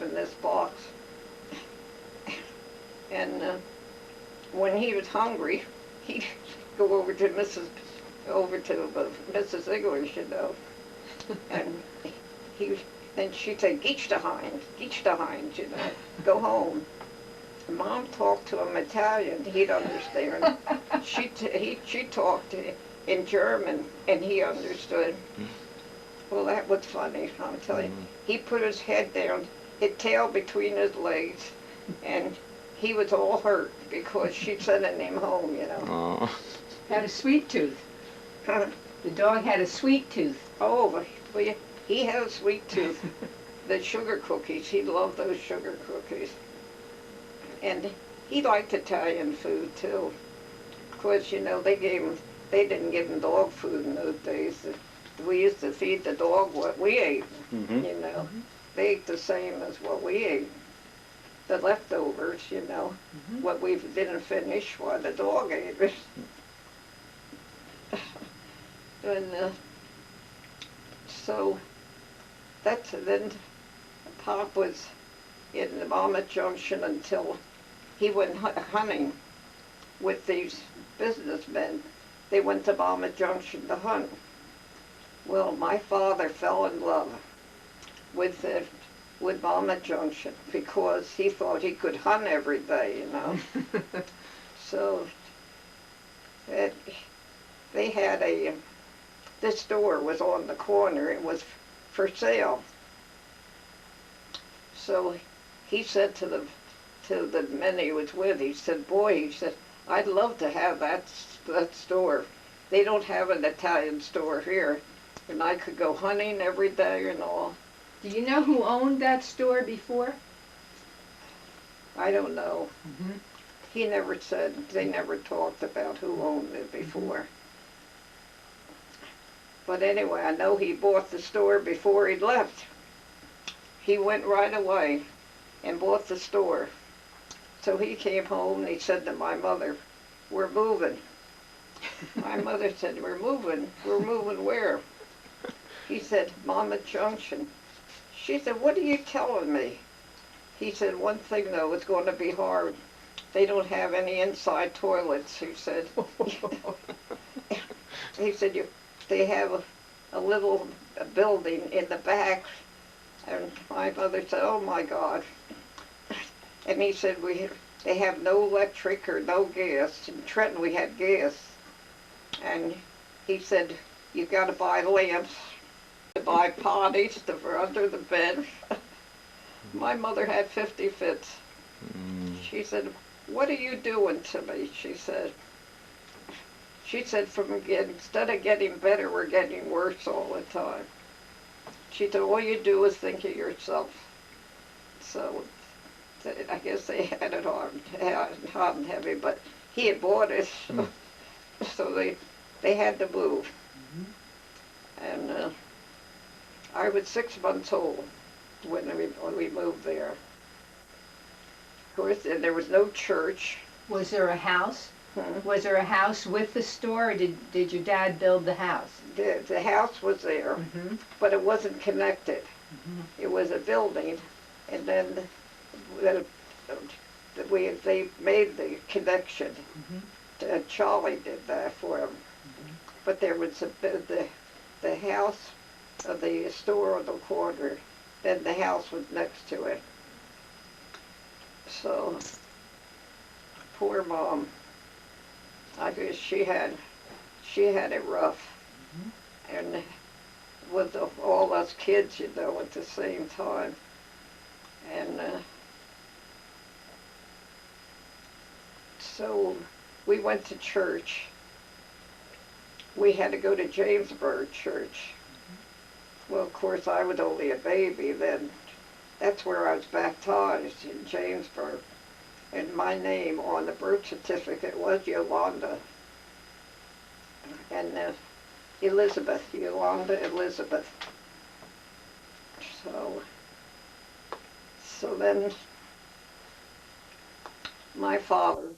in this box. And when he was hungry, he'd go over to Mrs. English, you know, and then she'd say, "Geach the hind, you know, go home." Mom talked to him Italian, he'd understand. She talked in German, and he understood. Well, that was funny, I'm telling you. He put his head down, his tail between his legs, and he was all hurt because she'd sending him home, you know. Oh. Had a sweet tooth. Huh? The dog had a sweet tooth. Oh, well, he had a sweet tooth. The sugar cookies, he loved those sugar cookies. And he liked Italian food too. Of course, you know, they didn't give him dog food in those days. We used to feed the dog what we ate, you know. They ate the same as what we ate. The leftovers, you know, what we didn't finish, while the dog ate it. And so then Pop was in the Monmouth Junction until he went hunting with these businessmen. They went to Monmouth Junction to hunt. Well, my father fell in love with Monmouth Junction because he thought he could hunt every day, you know. So they had this store was on the corner. It was for sale. So he said to the men he was with, he said, "Boy," he said, "I'd love to have that store. They don't have an Italian store here, and I could go hunting every day and all." Do you know who owned that store before? I don't know. He never said. They never talked about who owned it before. But anyway, I know he bought the store before he left. He went right away and bought the store. So he came home and he said to my mother, "We're moving." My mother said, "We're moving? We're moving where?" He said, "Monmouth Junction." She said, "What are you telling me?" He said, "One thing though, it's going to be hard. They don't have any inside toilets," he said. He said, they have a little building in the back. And my mother said, "Oh my God." And he said, they have no electric or no gas. In Trenton we had gas. And he said, "You've got to buy lamps, to buy potties for under the bed." My mother had 50 fits. She said, "What are you doing to me?" She said, "Instead of getting better, we're getting worse all the time." She said, "All you do is think of yourself." So I guess they had it hard and heavy, but he had bought it, so they had to move. And I was 6 months old when we moved there. Of course, and there was no church. Was there a house? Was there a house with the store, or did your dad build the house? The house was there, but it wasn't connected. It was a building, and then they made the connection. Charlie did that for him. But there was the house of the store on the corner, then the house was next to it. So, poor Mom. I guess she had it rough, and with all us kids, you know, at the same time. And so we went to church. We had to go to Jamesburg Church. Well, of course, I was only a baby then. That's where I was baptized, in Jamesburg. And my name on the birth certificate was Yolanda. And Elizabeth, Yolanda Elizabeth. So then my father